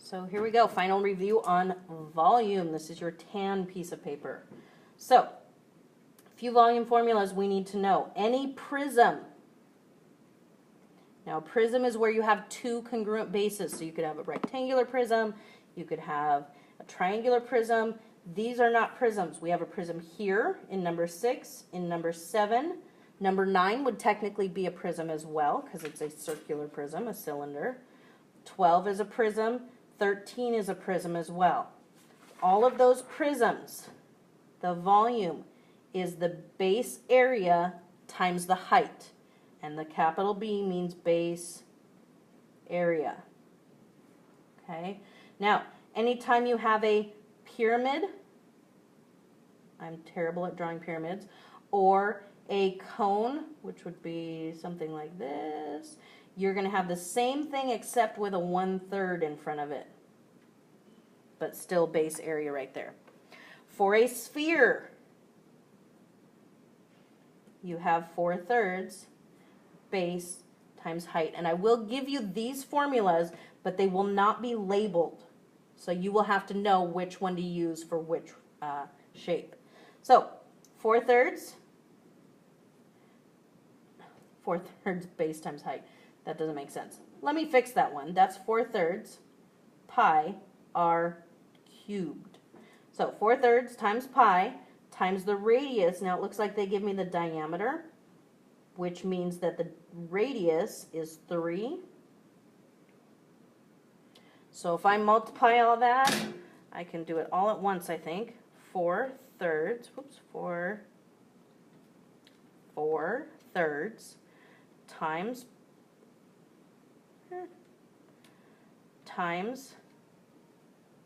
So here we go, final review on volume. This is your tan piece of paper. So, a few volume formulas we need to know. Any prism. Now, prism is where you have two congruent bases. So you could have a rectangular prism, you could have a triangular prism. These are not prisms. We have a prism here in number 6, in number 7. Number 9 would technically be a prism as well because it's a circular prism, a cylinder. 12 is a prism. 13 is a prism as well. All of those prisms, the volume is the base area times the height. And the capital B means base area. Okay? Now, anytime you have a pyramid, I'm terrible at drawing pyramids, or a cone, which would be something like this, you're going to have the same thing except with a 1/3 in front of it, but still base area right there. For a sphere, you have 4/3 base times height. And I will give you these formulas, but they will not be labeled. So you will have to know which one to use for which shape. So 4/3 base times height. That doesn't make sense. Let me fix that one. That's 4/3 pi r cubed. So 4/3 times pi times the radius. Now it looks like they give me the diameter, which means that the radius is 3. So if I multiply all that, I can do it all at once, I think. 4/3 times,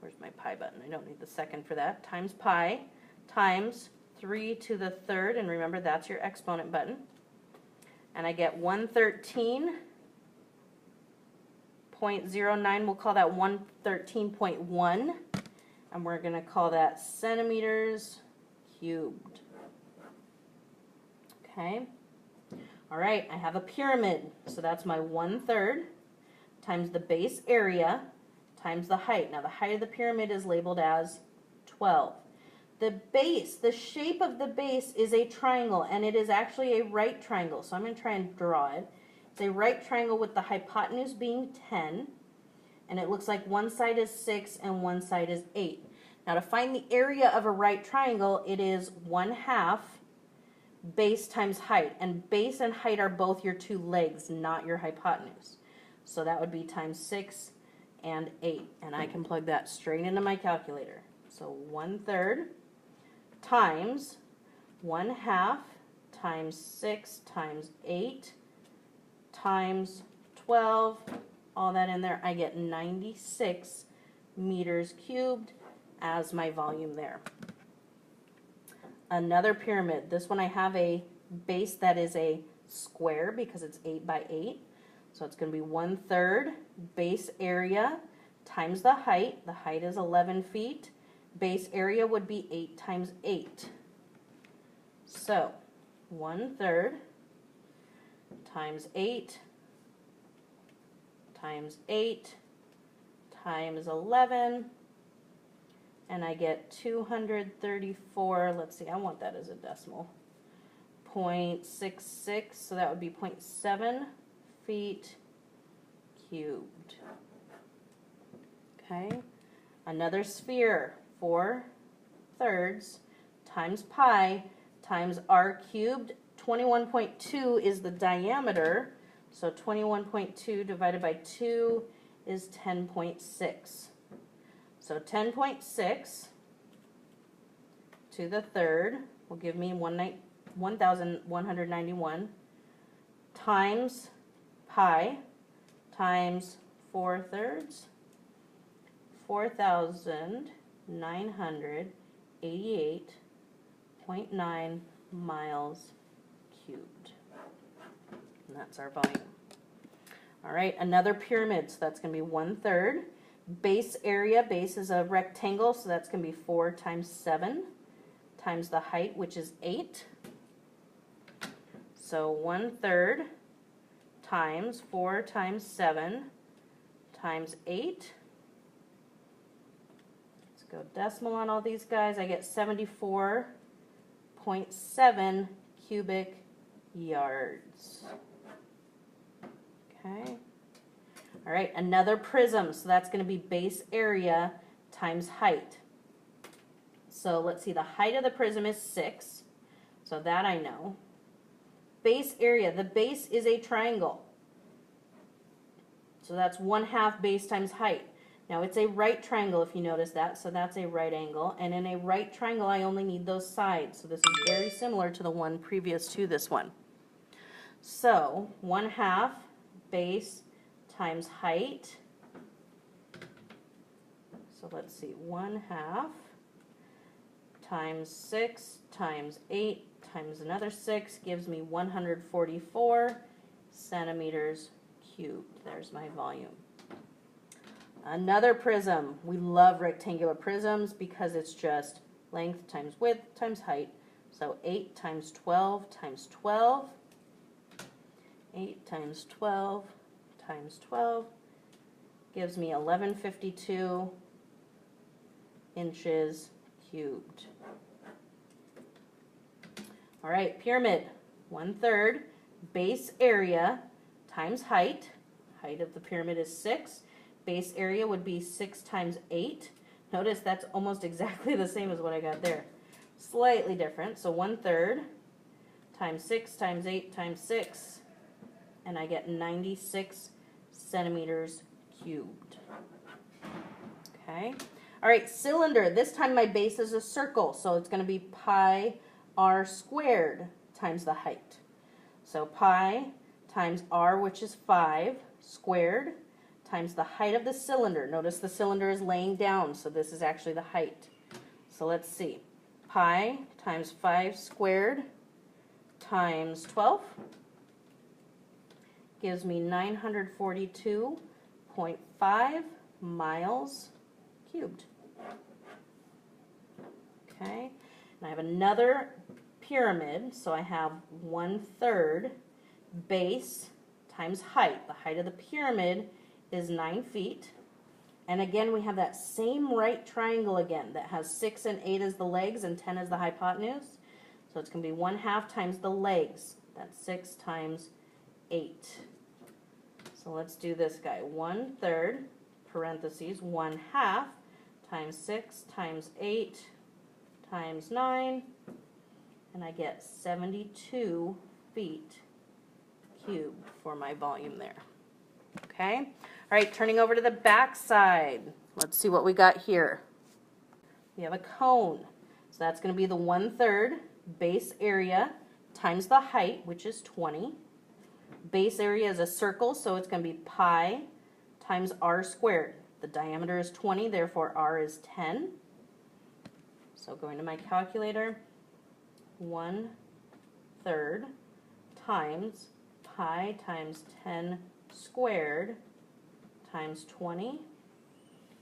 where's my pi button? I don't need the second for that. Times pi times 3 to the 3rd, and remember that's your exponent button. And I get 113.09. We'll call that 113.1. And we're going to call that centimeters cubed. Okay. All right, I have a pyramid. So that's my 1/3 times the base area times the height. Now the height of the pyramid is labeled as 12. The base, the shape of the base is a triangle, and it is actually a right triangle. So I'm going to try and draw it. It's a right triangle with the hypotenuse being 10, and it looks like one side is 6 and one side is 8. Now to find the area of a right triangle, it is 1/2 base times height, and base and height are both your two legs, not your hypotenuse. So that would be times 6 and 8, and I can plug that straight into my calculator. So 1/3 times 1/2 times 6 times 8 times 12, all that in there, I get 96 meters cubed as my volume there. Another pyramid. This one I have a base that is a square because it's 8 by 8. So it's going to be 1/3 base area times the height. The height is 11 feet. Base area would be 8 times 8. So 1/3 times 8 times 8 times 11, and I get 234, let's see, I want that as a decimal, 0.66, so that would be 0.7 feet cubed. Okay, another sphere, 4/3 times pi times r cubed. 21.2 is the diameter, so 21.2 divided by 2 is 10.6. So 10.6 to the 3rd will give me 1,191 times pi times 4/3, 4,988.9 miles cubed. And that's our volume. All right, another pyramid, so that's going to be 1/3. Base area, base is a rectangle, so that's going to be 4 times 7 times the height, which is 8. So 1/3 times 4 times 7 times 8 go decimal on all these guys. I get 74.7 cubic yards. Okay. All right, another prism. So that's going to be base area times height. So let's see, the height of the prism is 6. So that I know. Base area, the base is a triangle. So that's 1/2 base times height. Now it's a right triangle if you notice that, so that's a right angle. And in a right triangle, I only need those sides. So this is very similar to the one previous to this one. So 1/2 base times height. So let's see, 1/2 times 6 times 8 times another 6 gives me 144 centimeters cubed. There's my volume. Another prism. We love rectangular prisms because it's just length times width times height. So 8 times 12 times 12. 8 times 12 times 12 gives me 1152 inches cubed. All right, pyramid. 1/3 base area times height. Height of the pyramid is 6. Base area would be 6 times 8. Notice that's almost exactly the same as what I got there. Slightly different. So 1/3 times 6 times 8 times 6. And I get 96 centimeters cubed. Okay. All right, cylinder. This time my base is a circle, so it's going to be pi r squared times the height. So pi times r, which is 5, squared, times the height of the cylinder. Notice the cylinder is laying down, so this is actually the height. So let's see. Pi times 5 squared times 12 gives me 942.5 miles cubed. Okay, and I have another pyramid, so I have 1/3 base times height. The height of the pyramid is 9 feet. And again, we have that same right triangle again that has 6 and 8 as the legs and 10 as the hypotenuse. So it's going to be 1/2 times the legs. That's 6 times 8. So let's do this guy. 1/3, parentheses, 1/2 times 6 times 8 times 9. And I get 72 feet cubed for my volume there. Okay? All right, turning over to the back side. Let's see what we got here. We have a cone. So that's going to be the 1/3 base area times the height, which is 20. Base area is a circle, so it's going to be pi times r squared. The diameter is 20, therefore r is 10. So going to my calculator, 1/3 times pi times 10 squared times 20,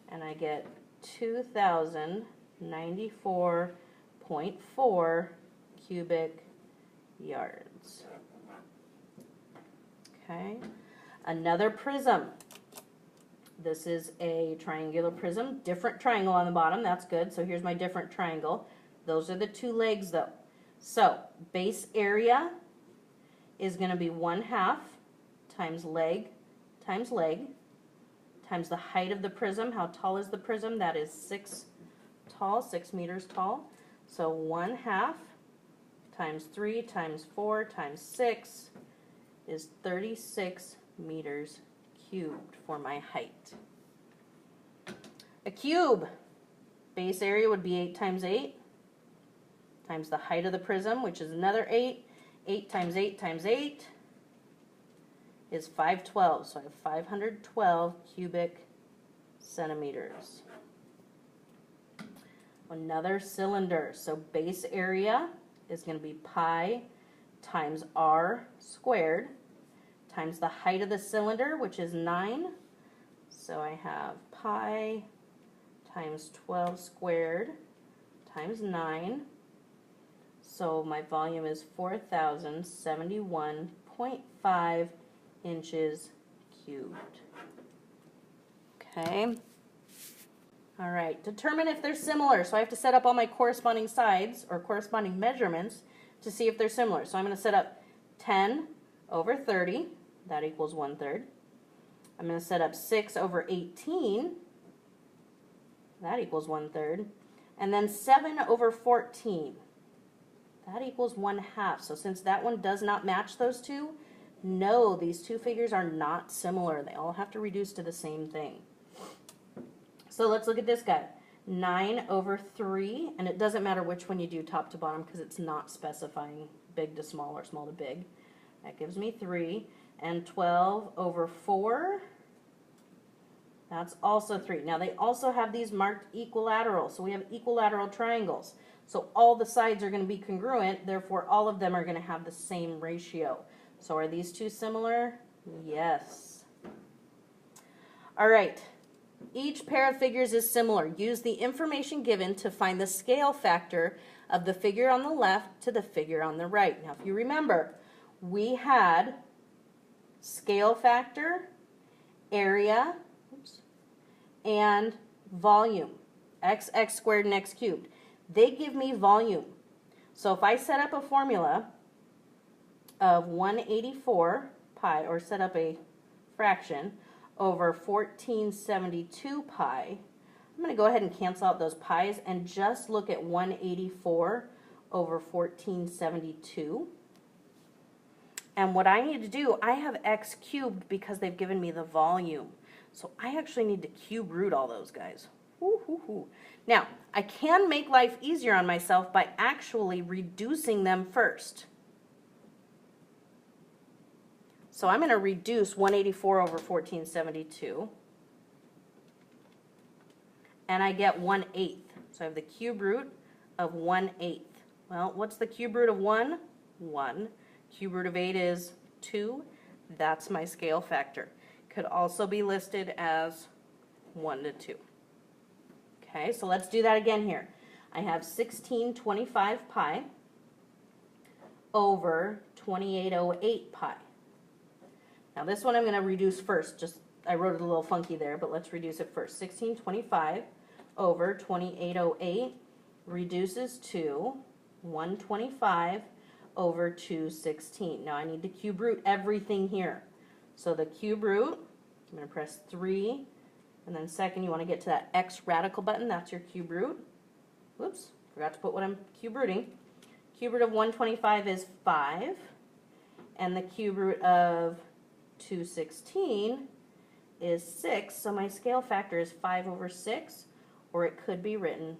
and I get 2,094.4 cubic yards. Okay, another prism. This is a triangular prism, different triangle on the bottom, that's good. So here's my different triangle. Those are the two legs though. So base area is going to be 1/2 times leg times leg times the height of the prism. How tall is the prism? That is 6 meters tall. So 1/2 times 3 times 4 times 6 is 36 meters cubed for my height. A cube. Base area would be 8 times 8 times the height of the prism, which is another 8. 8 times 8 times 8 is 512. So I have 512 cubic centimeters. Another cylinder. So base area is going to be pi times r squared times the height of the cylinder, which is 9. So I have pi times 12 squared times 9. So my volume is 4,071.5 inches cubed. Okay. All right, determine if they're similar. So I have to set up all my corresponding sides or corresponding measurements to see if they're similar. So I'm going to set up 10 over 30. That equals 1/3. I'm going to set up 6 over 18. That equals 1/3. And then 7 over 14. That equals 1/2. So since that one does not match those two, no, these two figures are not similar. They all have to reduce to the same thing. So let's look at this guy. 9 over 3, and it doesn't matter which one you do top to bottom because it's not specifying big to small or small to big. That gives me 3. And 12 over 4, that's also 3. Now they also have these marked equilateral, so we have equilateral triangles. So all the sides are going to be congruent, therefore all of them are going to have the same ratio. So are these two similar? Yes. All right. Each pair of figures is similar. Use the information given to find the scale factor of the figure on the left to the figure on the right. Now if you remember, we had scale factor, area, and volume, x squared and x cubed. They give me volume. So if I set up a formula of 184 pi, or set up a fraction, over 1472 pi, I'm going to go ahead and cancel out those pi's and just look at 184 over 1472. And what I need to do, I have x cubed because they've given me the volume. So I actually need to cube root all those guys. Now, I can make life easier on myself by actually reducing them first. So I'm going to reduce 184 over 1472. And I get 1/8. So I have the cube root of 1/8. Well, what's the cube root of 1? 1. Cube root of 8 is 2. That's my scale factor. Could also be listed as 1 to 2. Okay, so let's do that again here. I have 1625 pi over 2808 pi. Now this one I'm going to reduce first. I wrote it a little funky there, but let's reduce it first. 1625 over 2808 reduces to 125 over 216. Now I need to cube root everything here. So the cube root, I'm going to press 3, and then second you want to get to that x radical button, that's your cube root. Whoops, forgot to put what I'm cube rooting. Cube root of 125 is 5, and the cube root of 216 is 6, so my scale factor is 5 over 6, or it could be written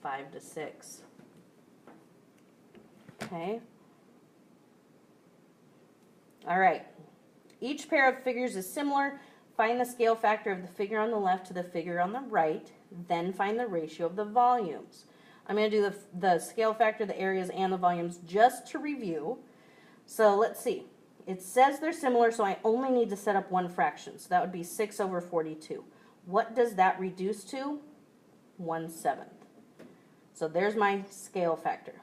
5 to 6. Okay. All right. Each pair of figures is similar. Find the scale factor of the figure on the left to the figure on the right, then find the ratio of the volumes. I'm going to do the scale factor, the areas, and the volumes just to review. So let's see. It says they're similar, so I only need to set up one fraction. So that would be 6 over 42. What does that reduce to? 1/7. So there's my scale factor.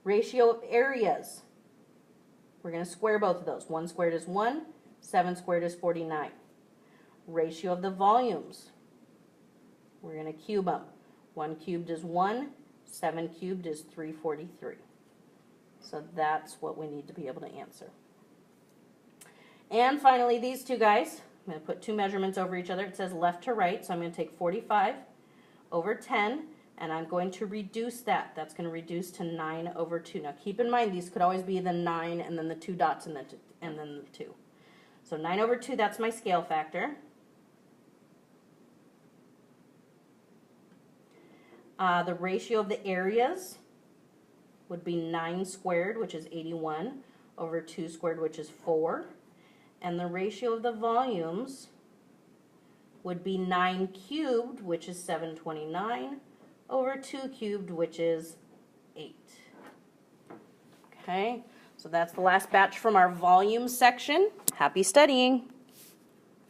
Ratio of areas. We're going to square both of those. 1 squared is 1, 7 squared is 49. Ratio of the volumes. We're going to cube them. 1 cubed is 1, 7 cubed is 343. So that's what we need to be able to answer. And finally, these two guys, I'm going to put two measurements over each other. It says left to right, so I'm going to take 45 over 10, and I'm going to reduce that. That's going to reduce to 9 over 2. Now keep in mind, these could always be the 9 and then the 2 dots and then the 2. So 9 over 2, that's my scale factor. The ratio of the areas would be 9 squared, which is 81, over 2 squared, which is 4. And the ratio of the volumes would be 9 cubed, which is 729, over 2 cubed, which is 8. Okay, so that's the last batch from our volume section. Happy studying!